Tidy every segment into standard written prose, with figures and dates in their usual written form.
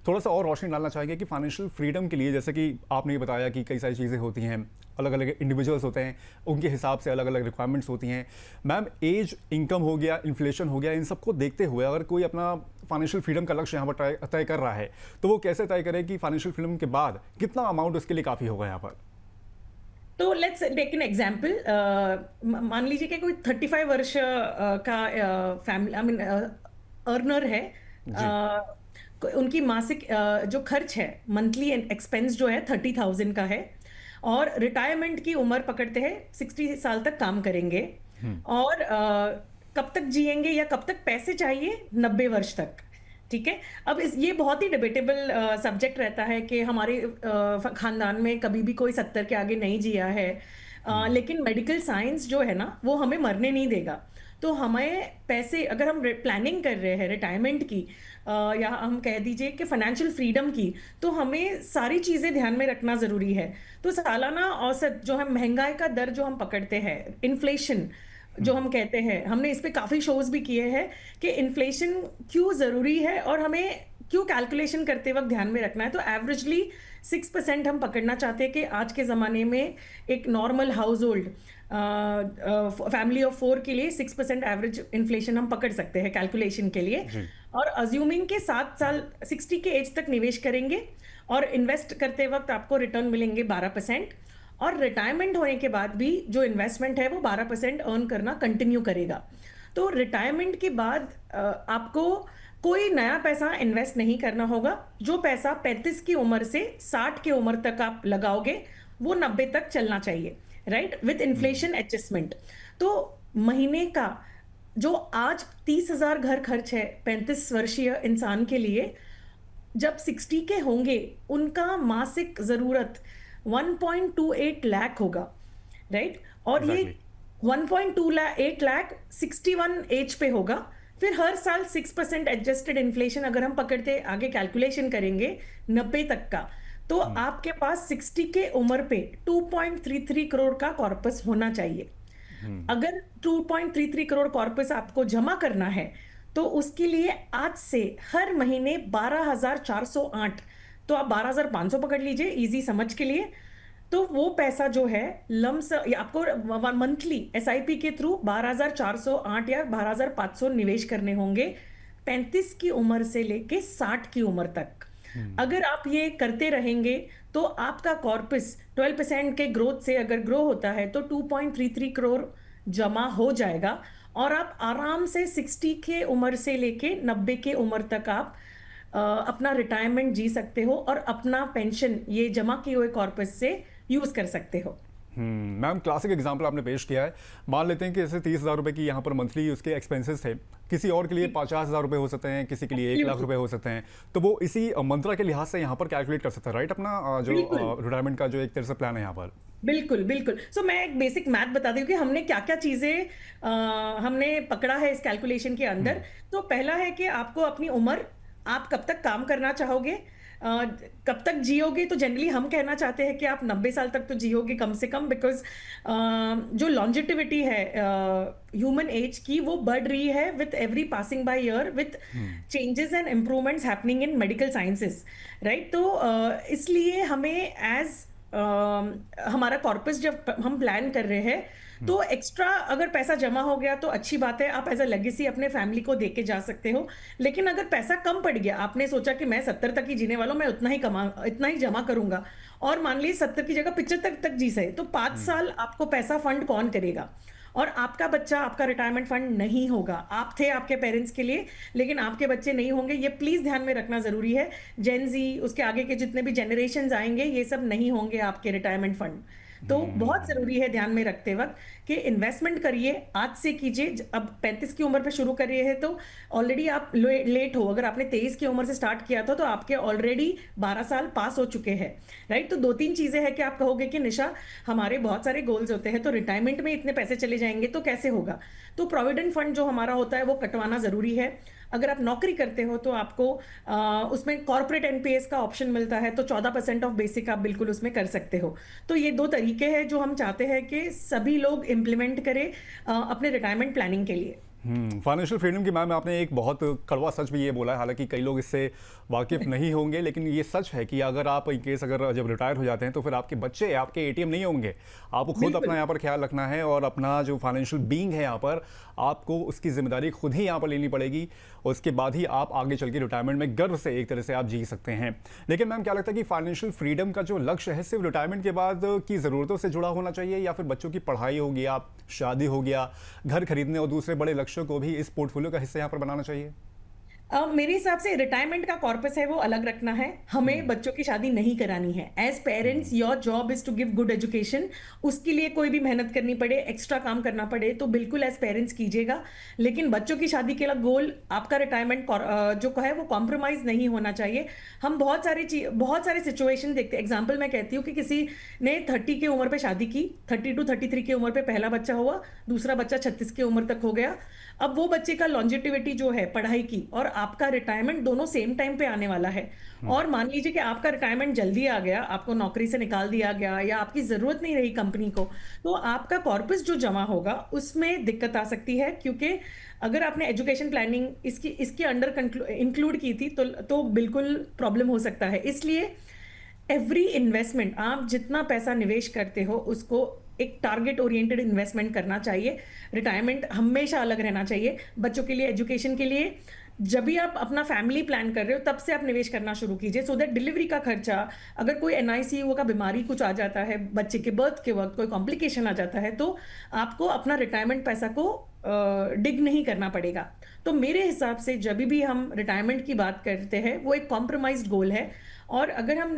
थोड़ा सा और रोशनी डालना चाहेंगे कि फाइनेंशियल फ्रीडम के लिए, जैसे कि आपने ये बताया कि कई सारी चीज़ें होती हैं, अलग अलग इंडिविजुअल्स होते हैं, उनके हिसाब से अलग अलग रिक्वायरमेंट्स होती हैं। मैम, एज, इनकम हो गया, इन्फ्लेशन हो गया, इन सबको देखते हुए अगर कोई अपना फाइनेंशियल फ्रीडम का लक्ष्य यहाँ पर तय कर रहा है, तो वो कैसे तय करे कि फाइनेंशियल फ्रीडम के बाद कितना अमाउंट उसके लिए काफ़ी होगा यहाँ पर? तो लेट्स टेक एन एग्जांपल। मान लीजिए कि कोई 35 वर्ष का फैमिली, आई मीन अर्नर है। जी। उनकी मासिक जो खर्च है, मंथली एक्सपेंस जो है 30,000 का है, और रिटायरमेंट की उम्र पकड़ते हैं 60 साल तक काम करेंगे, और कब तक जिएंगे या कब तक पैसे चाहिए, 90 वर्ष तक। ठीक है। अब ये बहुत ही डिबेटेबल सब्जेक्ट रहता है कि हमारे खानदान में कभी भी कोई 70 के आगे नहीं जिया है। लेकिन मेडिकल साइंस जो है ना, वो हमें मरने नहीं देगा। तो हमें पैसे, अगर हम प्लानिंग कर रहे हैं रिटायरमेंट की, या हम कह दीजिए कि फाइनेंशियल फ्रीडम की, तो हमें सारी चीज़ें ध्यान में रखना ज़रूरी है। तो सालाना औसत जो है, महंगाई का दर जो हम पकड़ते हैं, इन्फ्लेशन जो हम कहते हैं, हमने इस पे काफ़ी शोज़ भी किए हैं कि इन्फ्लेशन क्यों ज़रूरी है और हमें क्यों कैलकुलेशन करते वक्त ध्यान में रखना है। तो एवरेजली 6% हम पकड़ना चाहते हैं कि आज के ज़माने में एक normal house hold, family of 4 के लिए 6% एवरेज इन्फ्लेशन हम पकड़ सकते हैं कैलकुलेशन के लिए। जी। और अज्यूमिंग के 7 साल 60 के एज तक निवेश करेंगे, और इन्वेस्ट करते वक्त आपको रिटर्न मिलेंगे 12%, और रिटायरमेंट होने के बाद भी जो इन्वेस्टमेंट है वो 12% अर्न करना कंटिन्यू करेगा। तो रिटायरमेंट के बाद आपको कोई नया पैसा इन्वेस्ट नहीं करना होगा। जो पैसा 35 की उम्र से 60 की उम्र तक आप लगाओगे, वो 90 तक चलना चाहिए, राइट, विद इन्फ्लेशन एडजस्टमेंट। तो महीने का जो आज 30,000 घर खर्च है 35 वर्षीय इंसान के लिए, जब 60 के होंगे उनका मासिक जरूरत 1.28 लाख होगा, राइट। और ये एग्जैक्टली। 1.28 लाख 61 एज पे होगा। फिर हर साल 6% एडजस्टेड इन्फ्लेशन अगर हम पकड़ते आगे कैलकुलेशन करेंगे 90 तक का, तो आपके पास 60 के उम्र पे 2.33 करोड़ का कॉर्पस होना चाहिए। अगर 2.33 करोड़ कॉर्पस आपको जमा करना है, तो उसके लिए आज से हर महीने 12,408, तो आप 12,500 पकड़ लीजिए इजी समझ के लिए। तो वो पैसा जो है लम्स आपको मंथली एसआईपी के थ्रू 12,408 या 12,500 निवेश करने होंगे 35 की उम्र से लेके 60 की उम्र तक। अगर आप ये करते रहेंगे तो आपका कॉर्पस 12% के ग्रोथ से अगर ग्रो होता है तो 2.33 करोड़ जमा हो जाएगा, और आप आराम से 60 के उम्र से लेके 90 के उम्र तक आप अपना रिटायरमेंट जी सकते हो, और अपना पेंशन ये जमा किए हुए कॉर्पस से यूज कर सकते हो। मैम, क्लासिक एग्जांपल आपने पेश किया है। मान लेते हैं कि जैसे 30,000 रुपए की यहाँ पर मंथली उसके एक्सपेंसेस थे, किसी और के लिए 50,000 रुपए हो सकते हैं, किसी के लिए 1 लाख रुपए हो सकते हैं, तो वो इसी मंत्रा के लिहाज से यहाँ पर कैलकुलेट कर सकता है, राइट, अपना जो बिल्कुल रिटायरमेंट का जो एक तरह से प्लान है यहाँ पर। बिल्कुल बिल्कुल। सो मैं एक बेसिक मैथ बता दी हूँ कि हमने क्या क्या चीजें हमने पकड़ा है इस कैलकुलेशन के अंदर। तो पहला है कि आपको अपनी उम्र, आप कब तक काम करना चाहोगे, कब तक जियोगे। तो जनरली हम कहना चाहते हैं कि आप 90 साल तक तो जियोगे कम से कम, बिकॉज जो लॉन्जिटिविटी है ह्यूमन एज की, वो बढ़ रही है with every passing by year, with changes and improvements happening in medical sciences, right. तो इसलिए हमें एज हमारा कॉर्पस जब हम प्लान कर रहे हैं, तो एक्स्ट्रा अगर पैसा जमा हो गया तो अच्छी बात है, आप एज अ लेगेसी अपने फैमिली को देके जा सकते हो। लेकिन अगर पैसा कम पड़ गया, आपने सोचा कि मैं 70 तक ही जीने वाला हूं, मैं इतना ही जमा करूंगा, और मान लीजिए 70 की जगह 75 तक जी सके, तो 5 साल आपको पैसा फंड कौन करेगा? और आपका बच्चा आपका रिटायरमेंट फंड नहीं होगा। आप थे आपके पेरेंट्स के लिए, लेकिन आपके बच्चे नहीं होंगे। ये प्लीज ध्यान में रखना जरूरी है। जेन जी, उसके आगे के जितने भी जनरेशन आएंगे, ये सब नहीं होंगे आपके रिटायरमेंट फंड। तो बहुत जरूरी है ध्यान में रखते वक्त कि इन्वेस्टमेंट करिए, आज से कीजिए। अब 35 की उम्र पे शुरू कर रहे हैं तो ऑलरेडी आप लेट हो। अगर आपने 23 की उम्र से स्टार्ट किया था तो आपके ऑलरेडी 12 साल पास हो चुके हैं, राइट। तो 2-3 चीजें हैं कि आप कहोगे कि निशा, हमारे बहुत सारे गोल्स होते हैं, तो रिटायरमेंट में इतने पैसे चले जाएंगे तो कैसे होगा? तो प्रोविडेंट फंड जो हमारा होता है वो कटवाना जरूरी है। अगर आप नौकरी करते हो तो आपको उसमें कॉर्पोरेट एनपीएस का ऑप्शन मिलता है, तो 14% ऑफ बेसिक आप बिल्कुल उसमें कर सकते हो। तो ये 2 तरीके हैं जो हम चाहते हैं कि सभी लोग इम्प्लीमेंट करें अपने रिटायरमेंट प्लानिंग के लिए। फाइनेंशियल फ्रीडम की मैम आपने एक बहुत कड़वा सच भी ये बोला है, हालांकि कई लोग इससे वाकिफ नहीं होंगे, लेकिन ये सच है कि अगर आप इन केस अगर जब रिटायर हो जाते हैं तो फिर आपके बच्चे आपके एटीएम नहीं होंगे। आपको खुद बिल्कुल। अपना यहाँ पर ख्याल रखना है और अपना जो फाइनेंशियल बीइंग है यहाँ पर आपको उसकी जिम्मेदारी खुद ही यहाँ पर लेनी पड़ेगी। उसके बाद ही आप आगे चल के रिटायरमेंट में गर्व से एक तरह से आप जी सकते हैं। लेकिन मैम क्या लगता है कि फाइनेंशियल फ्रीडम का जो लक्ष्य है सिर्फ रिटायरमेंट के बाद की ज़रूरतों से जुड़ा होना चाहिए, या फिर बच्चों की पढ़ाई हो गया, शादी हो गया, घर खरीदने और दूसरे बड़े लक्ष्यों को भी इस पोर्टफोलियो का हिस्सा यहाँ पर बनाना चाहिए? मेरे हिसाब से रिटायरमेंट का कॉर्पस है वो अलग रखना है। हमें बच्चों की शादी नहीं करानी है। As parents your job is to give good education. उसके लिए कोई भी मेहनत करनी पड़े, एक्स्ट्रा काम करना पड़े तो बिल्कुल एज पेरेंट्स कीजिएगा। लेकिन बच्चों की शादी के लिए गोल आपका रिटायरमेंट जो है वो कॉम्प्रोमाइज नहीं होना चाहिए। हम बहुत सारे सिचुएशन देखते हैं। एग्जाम्पल मैं कहती हूँ कि किसी ने 30 की उम्र पे शादी की, 30 to 33 की उम्र पे पहला बच्चा हुआ, दूसरा बच्चा 36 की उम्र तक हो गया। अब वो बच्चे का लॉन्जेटिविटी जो है पढ़ाई की और आपका रिटायरमेंट दोनों सेम टाइम पे आने वाला है। और मान लीजिए कि आपका रिटायरमेंट जल्दी आ गया, आपको नौकरी से निकाल दिया गया या आपकी जरूरत नहीं रही कंपनी को, तो आपका कॉर्पस जो जमा होगा उसमें दिक्कत आ सकती है। क्योंकि अगर आपने एजुकेशन प्लानिंग इसके अंडर इंक्लूड की थी तो बिल्कुल प्रॉब्लम हो सकता है। इसलिए एवरी इन्वेस्टमेंट, आप जितना पैसा निवेश करते हो उसको एक टारगेट ओरिएंटेड इन्वेस्टमेंट करना चाहिए। रिटायरमेंट हमेशा अलग रहना चाहिए। बच्चों के लिए, एजुकेशन के लिए जब भी आप अपना फैमिली प्लान कर रहे हो तब से आप निवेश करना शुरू कीजिए, सो दैट डिलीवरी का खर्चा, अगर कोई एनआईसीयू का बीमारी कुछ आ जाता है, बच्चे के बर्थ के वक्त कोई कॉम्प्लिकेशन आ जाता है, तो आपको अपना रिटायरमेंट पैसा को डिग नहीं करना पड़ेगा। तो मेरे हिसाब से जब भी हम रिटायरमेंट की बात करते हैं वो एक कॉम्प्रोमाइज्ड गोल है। और अगर हम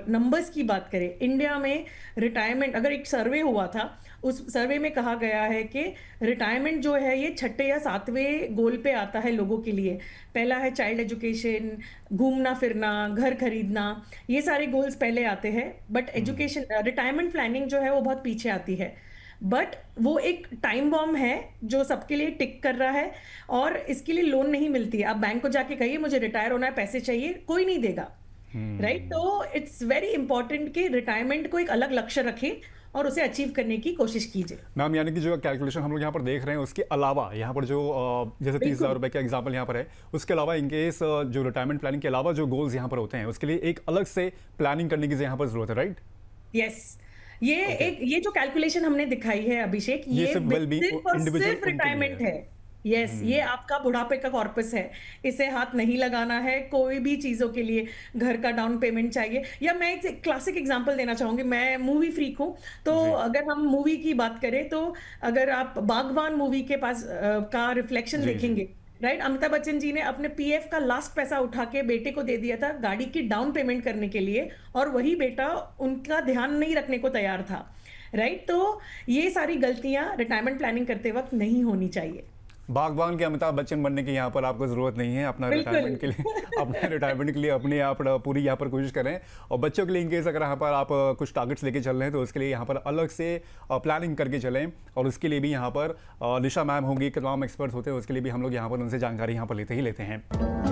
नंबर्स की बात करें, इंडिया में रिटायरमेंट, अगर एक सर्वे हुआ था, उस सर्वे में कहा गया है कि रिटायरमेंट जो है ये 6ठे या 7वें गोल पे आता है लोगों के लिए। पहला है चाइल्ड एजुकेशन, घूमना फिरना, घर खरीदना, ये सारे गोल्स पहले आते हैं। बट एजुकेशन, रिटायरमेंट प्लानिंग जो है वो बहुत पीछे आती है। बट वो एक टाइम बॉम्ब है जो सबके लिए टिक कर रहा है और इसके लिए लोन नहीं मिलती है। आप बैंक को जाके कहिए मुझे रिटायर होना है, पैसे चाहिए, कोई नहीं देगा। राइट? तो इट्स वेरी इंपॉर्टेंट कि रिटायरमेंट को एक अलग लक्ष्य रखें और उसे अचीव करने की कोशिश कीजिए। मैम यानी कि जो कैलकुलेशन हम लोग यहाँ पर देख रहे हैं उसके अलावा यहाँ पर जो जैसे 30,000 रुपए का एग्जाम्पल यहाँ पर है, उसके अलावा इनकेस जो रिटायरमेंट प्लानिंग के अलावा जो गोल्स यहाँ पर होते हैं उसके लिए एक अलग से प्लानिंग करने की यहाँ पर जरूरत है, राइट? यस। ये जो कैलकुलेशन हमने दिखाई है अभिषेक, ये सिर्फ वेलबींग सिर्फ और इंडिविजुअल सिर्फ रिटायरमेंट है। यस, ये आपका बुढ़ापे का कॉर्पस है। इसे हाथ नहीं लगाना है कोई भी चीजों के लिए। घर का डाउन पेमेंट चाहिए, या मैं एक क्लासिक एग्जांपल देना चाहूंगी। मैं मूवी फ्रीक हूं, तो अगर हम मूवी की बात करें तो अगर आप बागबान मूवी के पास का रिफ्लेक्शन देखेंगे, राइट, अमिताभ बच्चन जी ने अपने पीएफ का लास्ट पैसा उठा के बेटे को दे दिया था गाड़ी की डाउन पेमेंट करने के लिए, और वही बेटा उनका ध्यान नहीं रखने को तैयार था। राइट? तो ये सारी गलतियां रिटायरमेंट प्लानिंग करते वक्त नहीं होनी चाहिए। बागबान के अमिताभ बच्चन बनने की यहाँ पर आपको जरूरत नहीं है। अपना बिल्कुल। रिटायरमेंट के लिए अपने रिटायरमेंट के लिए अपने आप पूरी यहाँ पर कोशिश करें। और बच्चों के लिए इनकेस अगर यहाँ पर आप कुछ टारगेट्स लेके चल रहे हैं तो उसके लिए यहाँ पर अलग से प्लानिंग करके चलें। और उसके लिए भी यहाँ पर निशा मैम होंगी, तमाम एक्सपर्ट्स होते हैं, उसके लिए भी हम लोग यहाँ पर उनसे जानकारी यहाँ पर लेते ही लेते हैं।